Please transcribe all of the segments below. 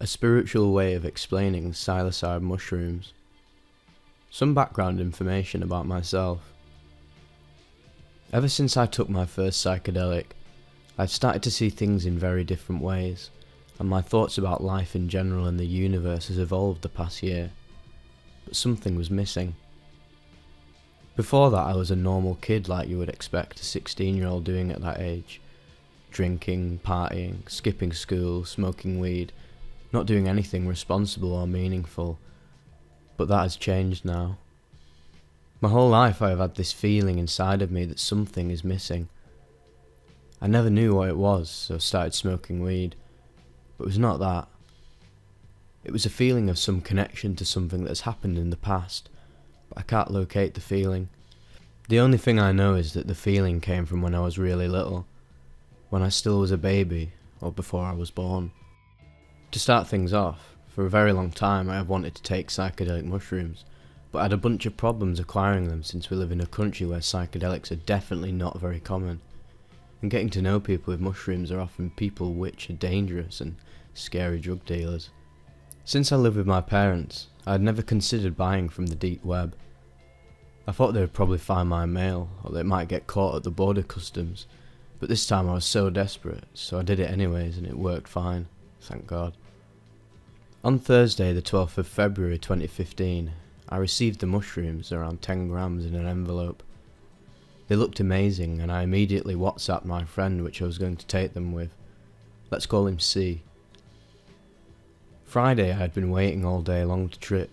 A spiritual way of explaining psilocybe mushrooms. Some background information about myself. Ever since I took my first psychedelic, I've started to see things in very different ways, and my thoughts about life in general and the universe has evolved the past year. But something was missing. Before that, I was a normal kid like you would expect a 16-year-old doing at that age. Drinking, partying, skipping school, smoking weed, not doing anything responsible or meaningful. But that has changed now. My whole life I have had this feeling inside of me that something is missing. I never knew what it was, so I started smoking weed. But it was not that. It was a feeling of some connection to something that has happened in the past, but I can't locate the feeling. The only thing I know is that the feeling came from when I was really little, when I still was a baby, or before I was born. To start things off, for a very long time I have wanted to take psychedelic mushrooms, but I had a bunch of problems acquiring them since we live in a country where psychedelics are definitely not very common, and getting to know people with mushrooms are often people which are dangerous and scary drug dealers. Since I lived with my parents, I had never considered buying from the deep web. I thought they would probably find my mail, or they might get caught at the border customs, but this time I was so desperate, so I did it anyways and it worked fine, thank God. On Thursday the 12th of February 2015, I received the mushrooms, around 10 grams in an envelope. They looked amazing and I immediately WhatsApped my friend which I was going to take them with. Let's call him C. Friday I had been waiting all day long to trip.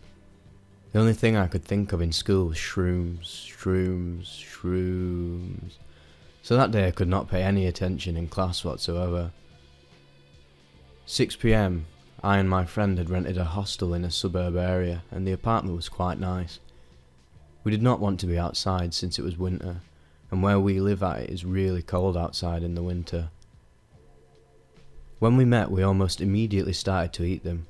The only thing I could think of in school was shrooms. So that day I could not pay any attention in class whatsoever. 6 PM, I and my friend had rented a hostel in a suburb area and the apartment was quite nice. We did not want to be outside since it was winter, and where we live at it is really cold outside in the winter. When we met we almost immediately started to eat them.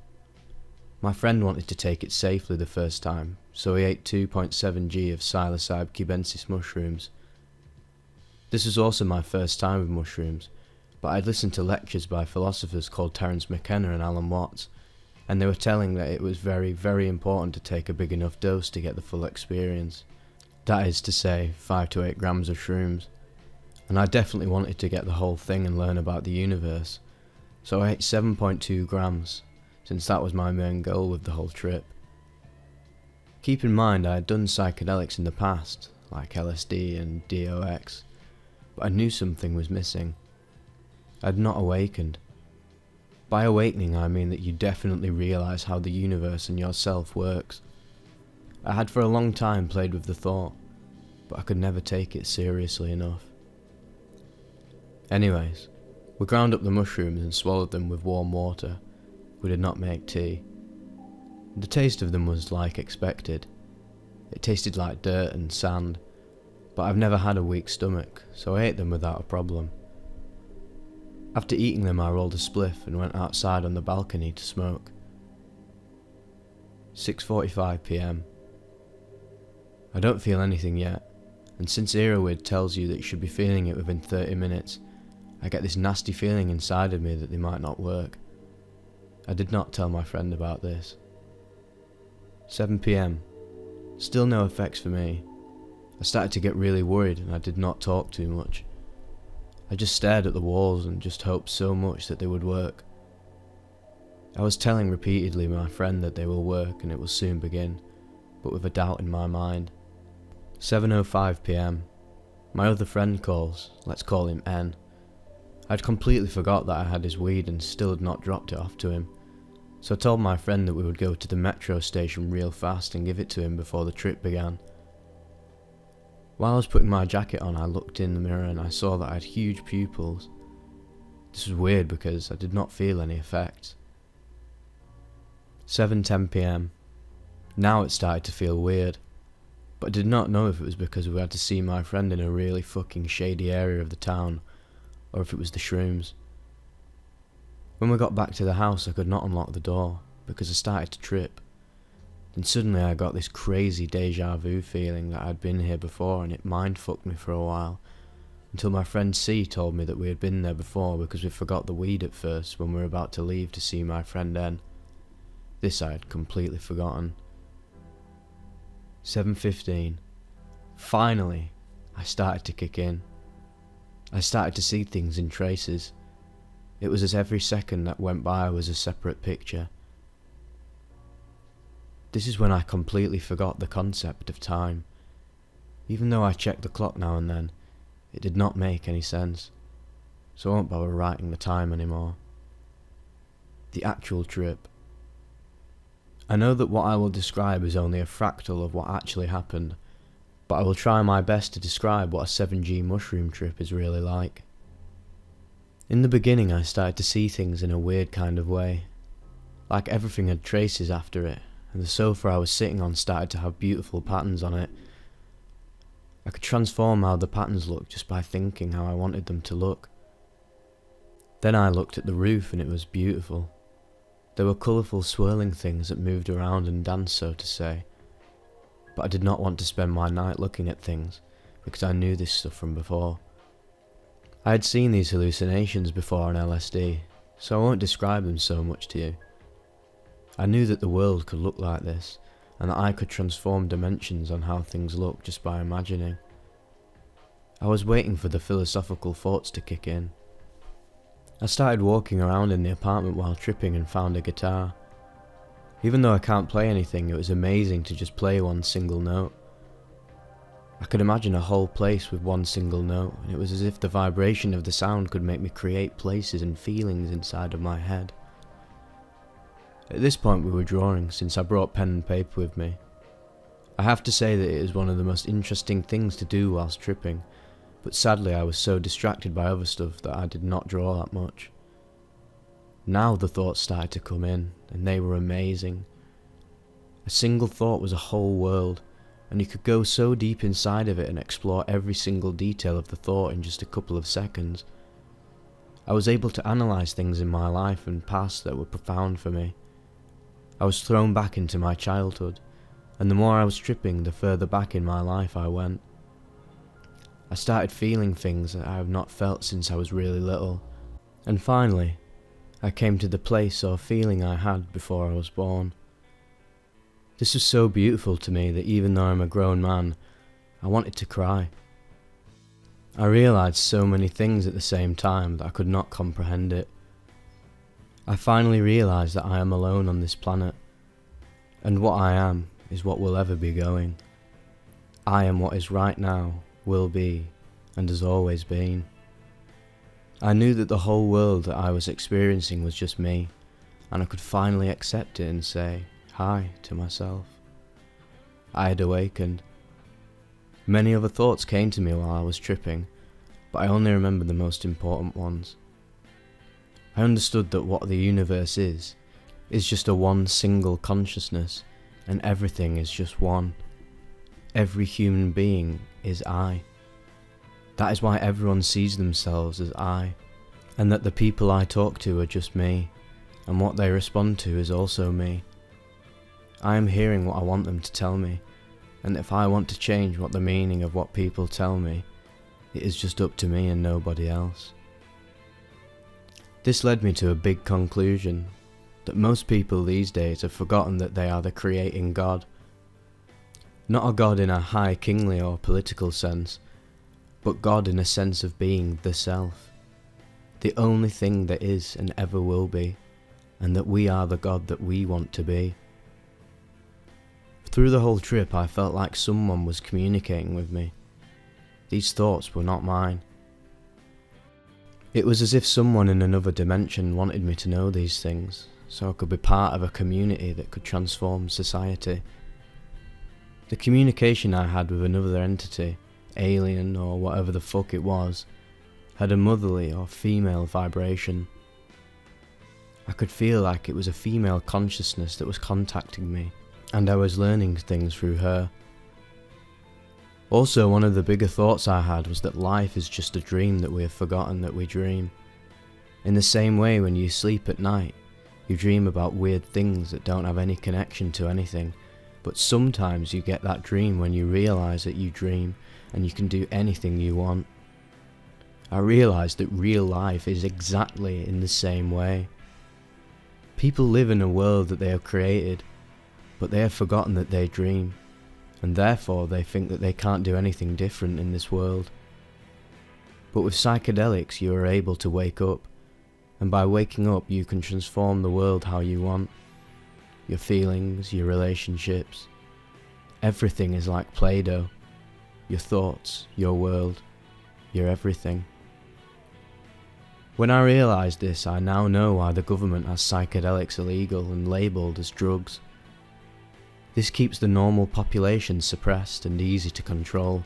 My friend wanted to take it safely the first time, so he ate 2.7 g of psilocybe cubensis mushrooms. This was also my first time with mushrooms, but I'd listened to lectures by philosophers called Terence McKenna and Alan Watts, and they were telling that it was very, very important to take a big enough dose to get the full experience. That is to say, 5 to 8 grams of shrooms. And I definitely wanted to get the whole thing and learn about the universe, so I ate 7.2 grams, since that was my main goal with the whole trip. Keep in mind I had done psychedelics in the past, like LSD and DOX, but I knew something was missing. I had not awakened. By awakening I mean that you definitely realise how the universe and yourself works. I had for a long time played with the thought, but I could never take it seriously enough. Anyways, we ground up the mushrooms and swallowed them with warm water. We did not make tea. The taste of them was like expected. It tasted like dirt and sand, but I've never had a weak stomach, so I ate them without a problem. After eating them I rolled a spliff and went outside on the balcony to smoke. 6:45 PM. I don't feel anything yet, and since Erowid tells you that you should be feeling it within 30 minutes, I get this nasty feeling inside of me that they might not work. I did not tell my friend about this. 7 PM. Still no effects for me. I started to get really worried and I did not talk too much. I just stared at the walls and just hoped so much that they would work. I was telling repeatedly my friend that they will work and it will soon begin, but with a doubt in my mind. 7:05 PM. My other friend calls, let's call him N. I'd completely forgot that I had his weed and still had not dropped it off to him, so I told my friend that we would go to the metro station real fast and give it to him before the trip began. While I was putting my jacket on I looked in the mirror and I saw that I had huge pupils. This was weird because I did not feel any effects. 7:10 PM. Now it started to feel weird, but I did not know if it was because we had to see my friend in a really fucking shady area of the town, or if it was the shrooms. When we got back to the house I could not unlock the door, because I started to trip. Then suddenly I got this crazy deja vu feeling that I'd been here before and it mind fucked me for a while, until my friend C told me that we had been there before because we forgot the weed at first when we were about to leave to see my friend N. This I had completely forgotten. 7:15. Finally, I started to kick in. I started to see things in traces. It was as every second that went by was a separate picture. This is when I completely forgot the concept of time. Even though I checked the clock now and then, it did not make any sense, so I won't bother writing the time anymore. The actual trip. I know that what I will describe is only a fractal of what actually happened, but I will try my best to describe what a 7G mushroom trip is really like. In the beginning I started to see things in a weird kind of way, like everything had traces after it, and the sofa I was sitting on started to have beautiful patterns on it. I could transform how the patterns looked just by thinking how I wanted them to look. Then I looked at the roof and it was beautiful. There were colourful swirling things that moved around and danced, so to say. But I did not want to spend my night looking at things, because I knew this stuff from before. I had seen these hallucinations before on LSD, so I won't describe them so much to you. I knew that the world could look like this, and that I could transform dimensions on how things look just by imagining. I was waiting for the philosophical thoughts to kick in. I started walking around in the apartment while tripping and found a guitar. Even though I can't play anything, it was amazing to just play one single note. I could imagine a whole place with one single note, and it was as if the vibration of the sound could make me create places and feelings inside of my head. At this point we were drawing, since I brought pen and paper with me. I have to say that it is one of the most interesting things to do whilst tripping, but sadly I was so distracted by other stuff that I did not draw that much. Now the thoughts started to come in, and they were amazing. A single thought was a whole world, and you could go so deep inside of it and explore every single detail of the thought in just a couple of seconds. I was able to analyse things in my life and past that were profound for me. I was thrown back into my childhood, and the more I was tripping, the further back in my life I went. I started feeling things that I have not felt since I was really little, and finally, I came to the place or feeling I had before I was born. This was so beautiful to me that even though I'm a grown man, I wanted to cry. I realised so many things at the same time that I could not comprehend it. I finally realised that I am alone on this planet, and what I am is what will ever be going. I am what is right now, will be, and has always been. I knew that the whole world that I was experiencing was just me, and I could finally accept it and say hi to myself. I had awakened. Many other thoughts came to me while I was tripping, but I only remember the most important ones. I understood that what the universe is just a one single consciousness, and everything is just one. Every human being is I. That is why everyone sees themselves as I, and that the people I talk to are just me, and what they respond to is also me. I am hearing what I want them to tell me, and if I want to change what the meaning of what people tell me, it is just up to me and nobody else. This led me to a big conclusion, that most people these days have forgotten that they are the creating God. Not a God in a high kingly or political sense, but God in a sense of being the self, the only thing that is and ever will be, and that we are the God that we want to be. Through the whole trip I felt like someone was communicating with me. These thoughts were not mine. It was as if someone in another dimension wanted me to know these things, so I could be part of a community that could transform society. The communication I had with another entity, alien or whatever the fuck it was, had a motherly or female vibration. I could feel like it was a female consciousness that was contacting me, and I was learning things through her. Also, one of the bigger thoughts I had was that life is just a dream that we have forgotten that we dream. In the same way, when you sleep at night, you dream about weird things that don't have any connection to anything, but sometimes you get that dream when you realise that you dream and you can do anything you want. I realised that real life is exactly in the same way. People live in a world that they have created, but they have forgotten that they dream, and therefore they think that they can't do anything different in this world. But with psychedelics you are able to wake up, and by waking up you can transform the world how you want. Your feelings, your relationships, everything is like Play-Doh. Your thoughts, your world, your everything. When I realised this, I now know why the government has psychedelics illegal and labelled as drugs. This keeps the normal population suppressed and easy to control.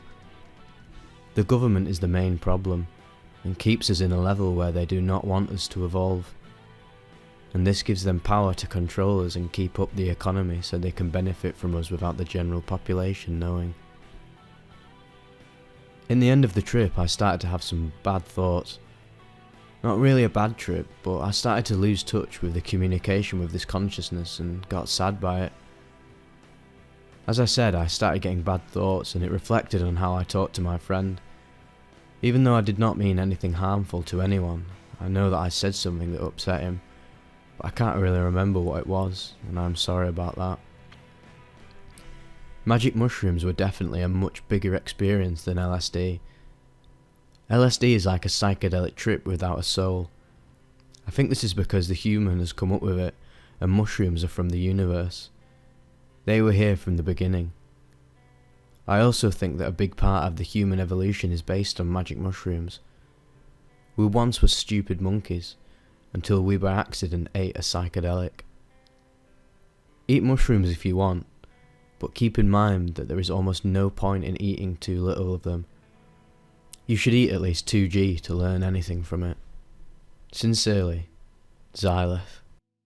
The government is the main problem, and keeps us in a level where they do not want us to evolve. And this gives them power to control us and keep up the economy so they can benefit from us without the general population knowing. In the end of the trip I started to have some bad thoughts. Not really a bad trip, but I started to lose touch with the communication with this consciousness and got sad by it. As I said, I started getting bad thoughts and it reflected on how I talked to my friend. Even though I did not mean anything harmful to anyone, I know that I said something that upset him, but I can't really remember what it was, and I'm sorry about that. Magic mushrooms were definitely a much bigger experience than LSD. LSD is like a psychedelic trip without a soul. I think this is because the human has come up with it, and mushrooms are from the universe. They were here from the beginning. I also think that a big part of the human evolution is based on magic mushrooms. We once were stupid monkeys, until we by accident ate a psychedelic. Eat mushrooms if you want, but keep in mind that there is almost no point in eating too little of them. You should eat at least 2g to learn anything from it. Sincerely, Xylith.